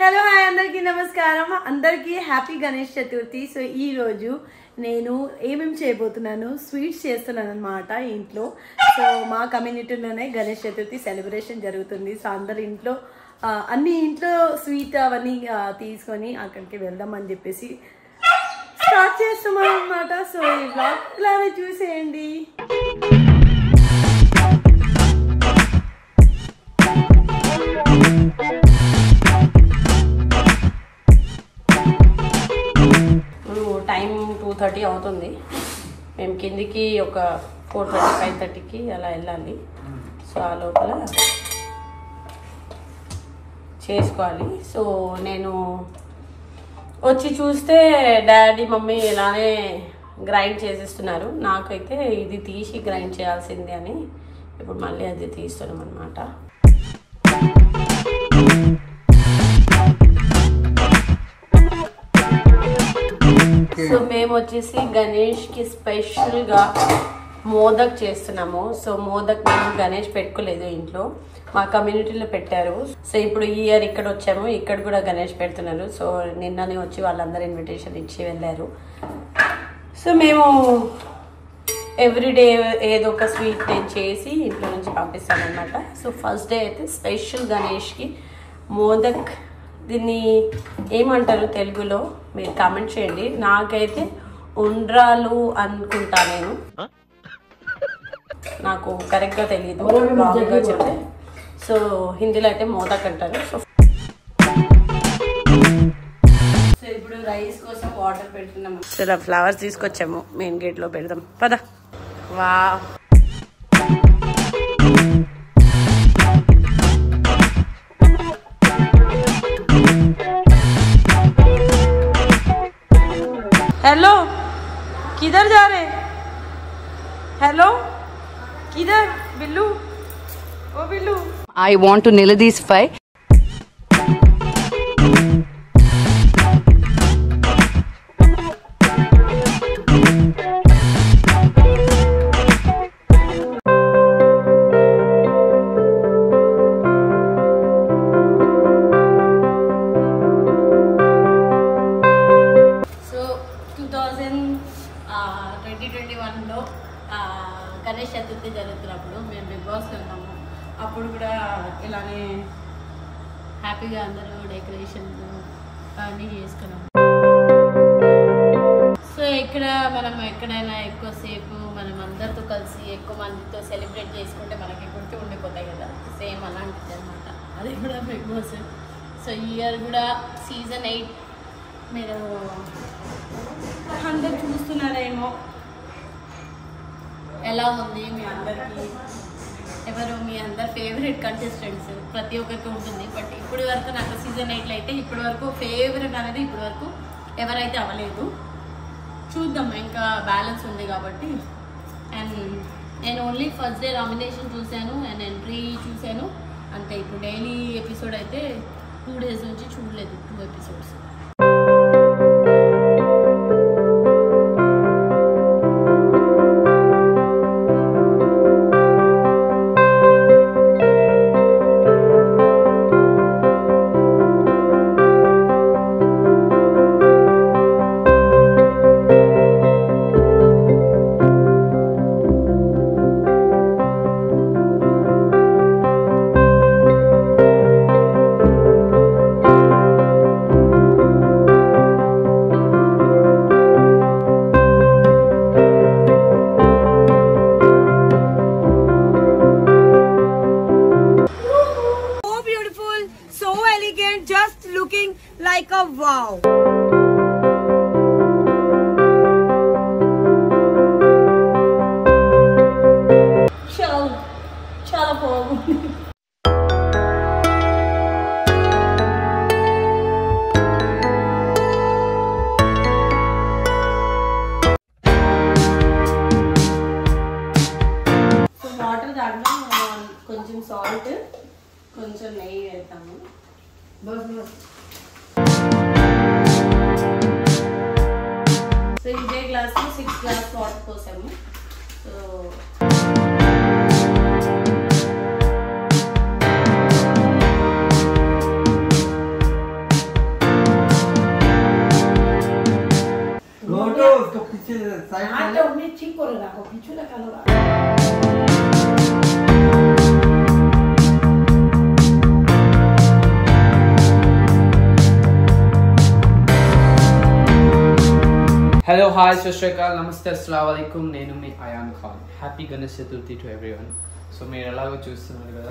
Hello hi అందరికీ నమస్కారం. అందరికీ హ్యాపీ గణేష్ చతుర్థి. సో ఈ రోజు నేను ఏమేమి చేయబోతున్నాను, స్వీట్స్ చేస్తున్నాను అనమాట ఇంట్లో. సో మా కమ్యూనిటీలోనే గణేష్ చతుర్థి సెలబ్రేషన్ జరుగుతుంది. సో అందరి ఇంట్లో అన్ని ఇంట్లో స్వీట్ అవన్నీ తీసుకొని అక్కడికి వెళ్దామని చెప్పేసి స్టార్ట్ చేస్తున్నాం అనమాట. సో ఈ బ్లాగ్ ఇలానే చూసేయండి. టైం 2:30 అవుతుంది. మేము కిందికి ఒక 4:30 5:30కి అలా వెళ్ళాలి. సో ఆ లోపల చేసుకోవాలి. సో నేను వచ్చి చూస్తే డాడీ మమ్మీ ఇలానే గ్రైండ్ చేసేస్తున్నారు. నాకైతే ఇది తీసి గ్రైండ్ చేయాల్సింది అని ఇప్పుడు మళ్ళీ అది తీస్తున్నాం అన్నమాట. సో మేము వచ్చేసి గణేష్కి స్పెషల్గా మోదక్ చేస్తున్నాము. సో మోదక్ మేము గణేష్ పెట్టుకోలేదు ఇంట్లో, మా కమ్యూనిటీలో పెట్టారు. సో ఇప్పుడు ఈ ఇయర్ ఇక్కడ వచ్చాము, ఇక్కడ కూడా గణేష్ పెడుతున్నారు. సో నిన్ననే వచ్చి వాళ్ళందరూ ఇన్విటేషన్ ఇచ్చి వెళ్ళారు. సో మేము ఎవ్రీడే ఏదో ఒక స్వీట్ నేను చేసి ఇంట్లో నుంచి పంపిస్తాను అనమాట. సో ఫస్ట్ డే అయితే స్పెషల్ గణేష్కి మోదక్, దీన్ని ఏమంటారు తెలుగులో మీరు కామెంట్ చేయండి. నాకైతే ఉండ్రాలు అనుకుంటా, నేను నాకు కరెక్ట్గా తెలియదు, రాంగ్గా చెప్తే. సో హిందీలో అయితే మోదక్ అంటారు. సో ఇప్పుడు రైస్ కోసం వాటర్ పెడుతున్నాము. సో ఇలా ఫ్లవర్స్ తీసుకొచ్చాము, మెయిన్ గేట్లో పెడదాం పద. వా हेलो, किधर जा रहे? हेलो, किधर? बिल्लू, ओ Billu. I want to nail this fight. Ganesh Chaturthi జరుగుతున్నప్పుడు మేము బిగ్ బాస్లో ఉన్నాము. అప్పుడు కూడా ఇలానే హ్యాపీగా అందరూ డెకరేషన్ అన్నీ చేసుకున్నాము. సో ఇక్కడ మనం ఎక్కడైనా ఎక్కువసేపు మనం అందరితో కలిసి ఎక్కువ మందితో సెలబ్రేట్ చేసుకుంటే మనకి గుర్తు ఉండిపోతాయి కదా, సేమ్ అలాంటిది అనమాట. అది కూడా బిగ్ బాస్. సో ఈ ఇయర్ కూడా సీజన్ 8 మీరు అందరు చూస్తున్నారేమో. ఎలా ఉంది మీ అందరికీ? ఎవరు మీ అందరు ఫేవరెట్ కంటెస్టెంట్స్? ప్రతి ఒక్కరికి ఉంటుంది, బట్ ఇప్పటి వరకు నాకు సీజన్ 8లో అయితే ఇప్పటి వరకు ఫేవరెట్ అనేది ఇప్పటి వరకు ఎవరైతే అవ్వలేదు. చూద్దాం, ఇంకా బ్యాలెన్స్ ఉంది కాబట్టి. అండ్ నేను ఓన్లీ ఫస్ట్ డే నామినేషన్ చూశాను అండ్ ఎంట్రీ చూశాను అంతే. ఇప్పుడు డైలీ ఎపిసోడ్ అయితే 2 days నుంచి చూడలేదు, 2 episodes. Just looking like a wow. చాలా బాగుంది. సో వాటర్ దాంట్లో కొంచెం సాల్ట్, కొంచెం నెయ్యి వేస్తాము. సో ఇదే గ్లాస్లో 6 గ్లాస్ వాటర్ పోసాము. So Hello, hi, Shashrekal, Namaste, Assalamu alaikum. Nenu mi Ayan Khan. Happy Ganesh Chaturthi to everyone. So మీరు ఎలాగో చూస్తున్నారు కదా,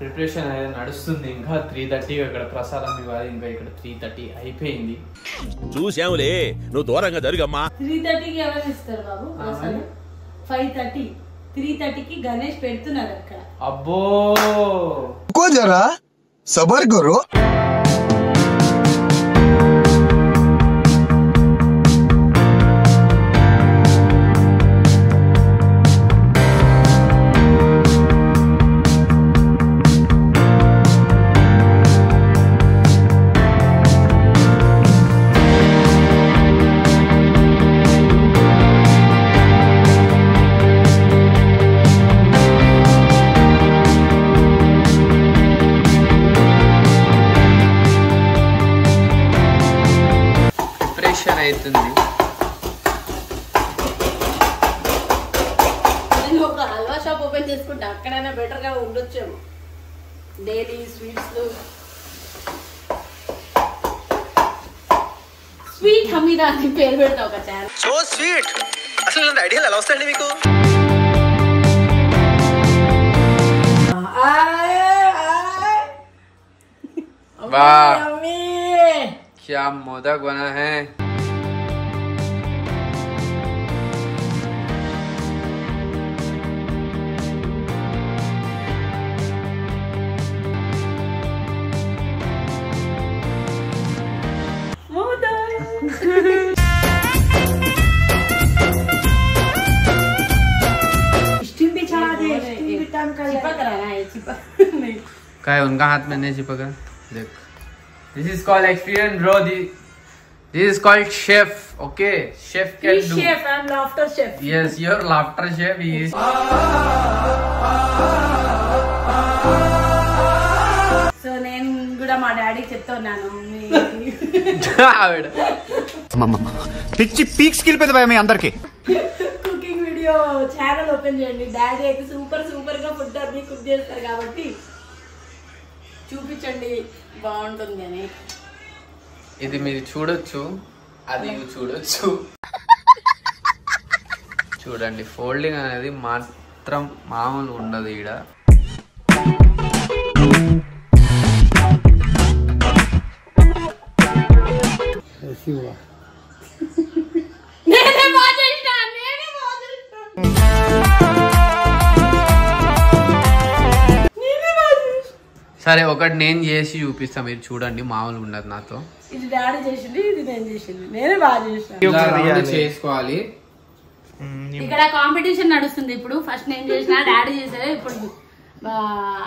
ప్రిపరేషన్ అనేది నడుస్తుంది. ఇంకా 3:30 ఇక్కడ ప్రసాదం ఇవ్వాలి. ఇంకా ఇక్కడ 3:30 అయిపోయింది. చూసావులే, నువ్వు దూరంగా జరుగమ్మా. 3:30కి ఎవరు ఇస్తారు బాబు ప్రసాదం? 5:30 3:30కి గణేష్ పెడుతున్నారు అక్కడ. అబ్బో జరా సబర్ కరో. అవుతుంది. నేను ఒక హల్వా షాప్ ఓపెన్ చేసుకుంటే అక్కడైనా బెటర్ గా ఉండొచ్చేమో. డైలీ స్వీట్స్ స్వీట్ హమీదా అని పేరు పెడతా ఒక ఛానల్. So sweet. అసలు ఇలాంటి ఐడియాలు ఎలా వస్తాయండి మీకు? वाह, क्या मोदक बना है. क्या है उनका हाथ में नहीं चिपका? देख, this is called experience, bro. This is called chef. Okay, chef can do. Chef, I'm laughter chef. Yes, you're laughter chef. He is. So నేను కూడా మా డాడీకి చెప్తున్నాను, పిచ్చి పీక్స్ కిలిపోయింది మీ అందరికి. కుకింగ్ వీడియో ఛానల్ ఓపెన్ చేయండి. డాడీ అయితే సూపర్ సూపర్ గా ఫుడ్ అన్ని కుక్ చేస్తారు కాబట్టి చూపించండి, బాగుంటుంది అని. ఇది మీరు చూడొచ్చు, అది చూడొచ్చు. చూడండి, ఫోల్డింగ్ అనేది మాత్రం మామూలు ఉండదు ఈడ. సరే, ఒకటి నేను చేసి చూపిస్తా, మీరు చూడండి. మామూలు ఉండదు నాతో. ఇది డాడీ చేసింది, ఇది నేను చేసింది. నేనే బాగా చేసాను. చేసుకోవాలి. ఇక్కడ కాంపిటీషన్ నడుస్తుంది ఇప్పుడు. ఫస్ట్ నేను చేసిన, డాడీ చేసారు. ఇప్పుడు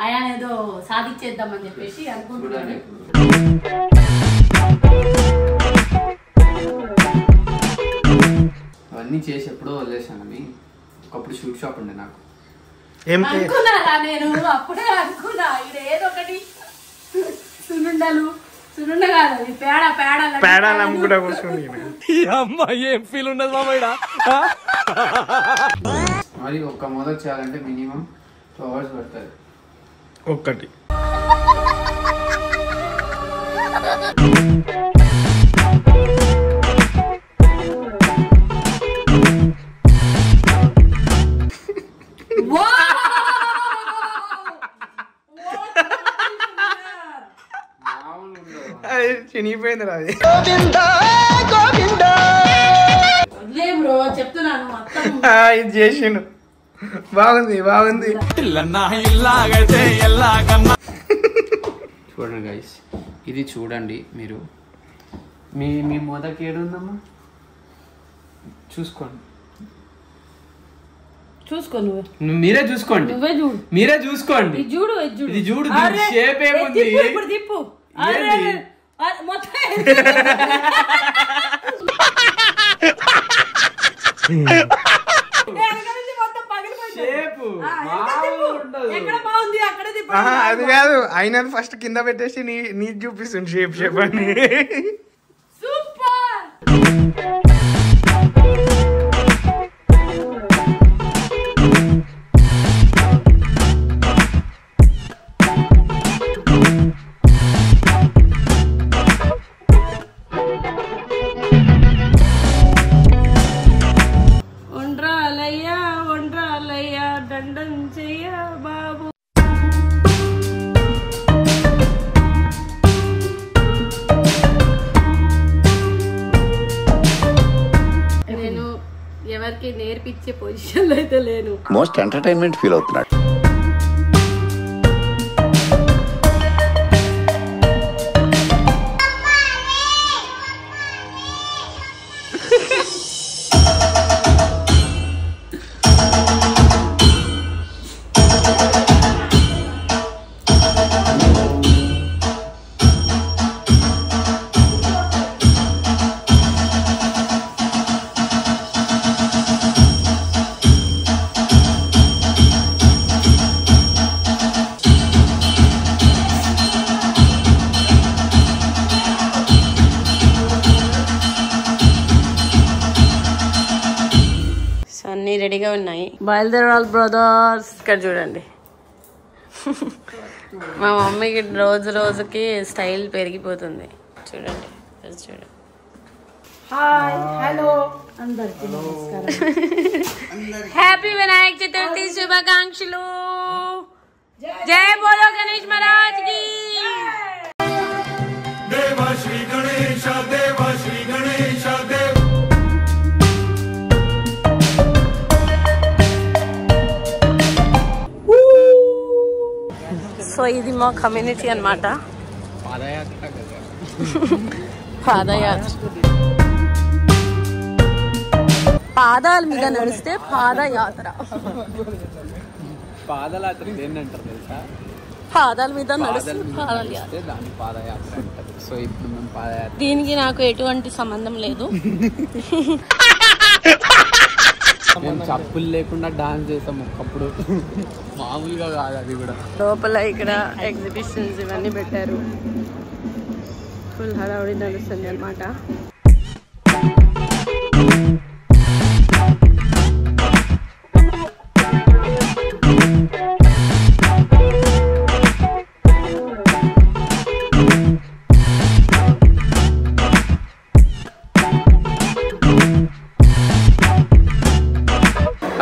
ఆయన ఏదో సాధించేద్దామని చెప్పేసి అనుకుంటున్నాను. అవన్నీ చేసి ఎప్పుడో వదిలేసాను. ఒకప్పుడు షూట్ షాప్ ఉండే నాకు. అనుకున్నారా? నేను అప్పుడే అనుకున్నా ఇది ఏదో ఒకటి సున్నుండలు, సున్నుండ కాదు అది పేడ కూడా కూర్చొని ఏం ఫీల్ ఉండదు మామయ్య. మరి ఒక్క మొదలు చేయాలంటే మినిమం 2 hours పడుతుంది. ఒక్కటి చినిగిపోయింది అది. బ్రో చెప్తున్నాను మొత్తం ఇది చేసిండు. బాగుంది బాగుంది. చూడండి గైస్, ఇది చూడండి మీరు. మీ మొదకి ఏడుందమ్మా చూసుకోండి. మీరే చూసుకోండి, మీరే చూసుకోండి. ఇది చూడు, షేప్ ఏముంది. తిప్పు అది కాదు, అయినది ఫస్ట్ కింద పెట్టేసి నీకు చూపిస్తుంది షేప్ అని. సూపర్. ఇచ్చే పొజిషన్లో అయితే లేను. మోస్ట్ ఎంటర్టైన్మెంట్ ఫీల్ అవుతున్నాడు. అన్నీ రెడీగా ఉన్నాయి. బయలుదేరాలి బ్రదర్స్. ఇక్కడ చూడండి మా మమ్మీకి రోజు రోజుకి స్టైల్ పెరిగిపోతుంది. చూడండి చూడండి. హాయ్ హలో అందరికీ నమస్కారం. హ్యాపీ వినాయక చతుర్థి శుభాకాంక్షలు. జై బోలో గణేష్ మహారాజ్ కి. దేవ శ్రీ గణేశ దేవ శ్రీ గణేశ దేవ. సో ఇది మా కమ్యూనిటీ అన్నమాట. పాదయాత్ర పాదాల మీద నడిస్తే పాదయాత్ర. పాదయాత్ర ఏంటంటారు తెలుసా? పాదాల మీద నడిస్తే పాదయాత్ర. దాన్ని పాదయాత్ర అంటారు. సో ఇప్పుడు మేము పాదయాత్ర. దీనికి నాకు ఎటువంటి సంబంధం లేదు. మేము చప్పులు లేకుండా డాన్స్ చేసాము ఒకప్పుడు. మామూలుగా కాదు అది కూడా. లోపల ఇక్కడ ఎగ్జిబిషన్స్ ఇవన్నీ పెట్టారు. ఫుల్ హడావుడి నడుస్తుంది అన్నమాట.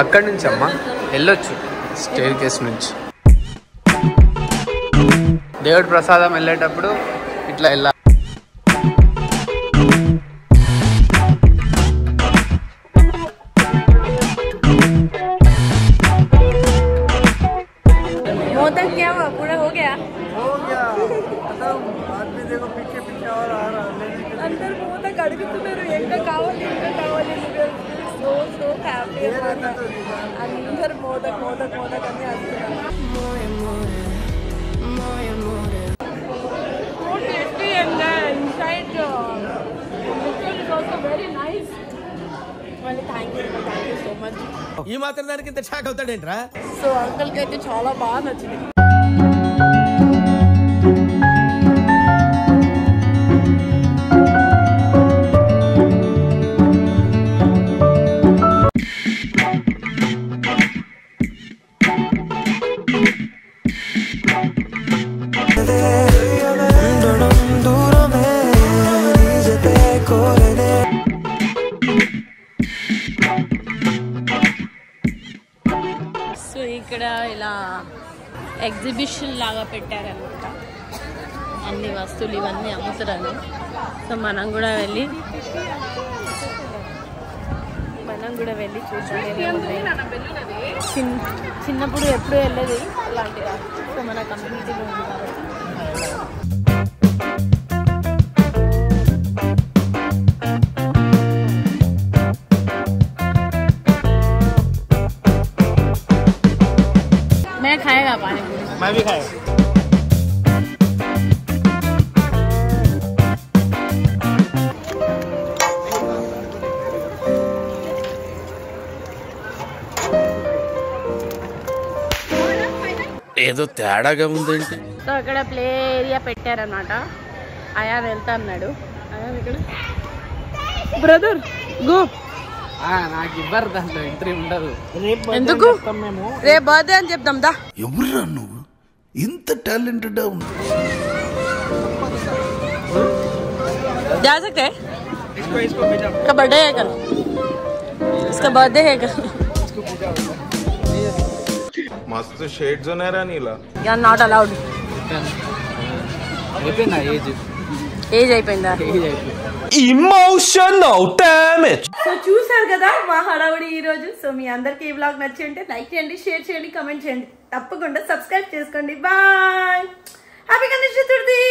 అక్కడి నుంచి అమ్మా వెళ్ళొచ్చు స్టేర్ కేస్ నుంచి. దేవుడి ప్రసాదం వెళ్ళేటప్పుడు ఇట్లా వెళ్ళాలి. मोदक क्या हुआ? पूरा हो गया? అందరు మోదక్ అడుగుతున్నారు ఎంత కావాలి ఎంత కావాలి. సో సో హ్యాపీ అందరు మోదక్ మోదక్ మోదక్ అని అంటున్నారు. So tasty and inside liquor is also very nice. Well, thank you so much. ఈ మాత్రం దానికి ఇంత షాక్ అవుతాడేంట్రా? సో అంకల్ కి అయితే చాలా బాగా నచ్చింది. సో ఇక్కడ ఇలా ఎగ్జిబిషన్ లాగా పెట్టారనమాట. అన్ని వస్తువులు ఇవన్నీ అమ్ముతారని. సో మనం కూడా వెళ్ళి చూసాం. చిన్నప్పుడు ఎప్పుడు వెళ్ళేది అలాంటిగా. సో మన కమ్యూనిటీలో ఉంది కాబట్టి. मैं खाएगा पानी पूरी. मैं भी खाएगा. ఏదో తేడాగా ఉందేంటి. సో అక్కడ ప్లే ఏరియా పెట్టారన్నమాట. అయాన్ వెళ్తా అన్నాడు. అయాన్ ఇక్కడ బ్రదర్ గో. నాకు ఇవ్వరు, దాంట్లో ఎంట్రీ ఉండదు. ఎందుకు? రేపు బర్త్డే అని చెప్తాం దా. ఎవరురా నువ్వు ఇంత టాలెంటెడ్ ఉంది? जा सकते हैं? इसका बर्थडे है कल. इसका बर्थडे है कल. मस्त शेड्स ఉన్నాయరా నీలా. Yeah not allowed. అయిపోయిందా ఏజ్? ఏజ్ అయిపోయిందా? ఏజ్ అయిపోయింది. Emotional damage. సో చూసారు కదా మా హడావుడి ఈ రోజు. సో మీ అందరికి ఈ వ్లాగ్ నచ్చి ఉంటే లైక్ చేయండి, షేర్ చేయండి, కమెంట్ చేయండి, తప్పకుండా సబ్స్క్రైబ్ చేసుకోండి. Bye, happy Ganesh Chaturthi.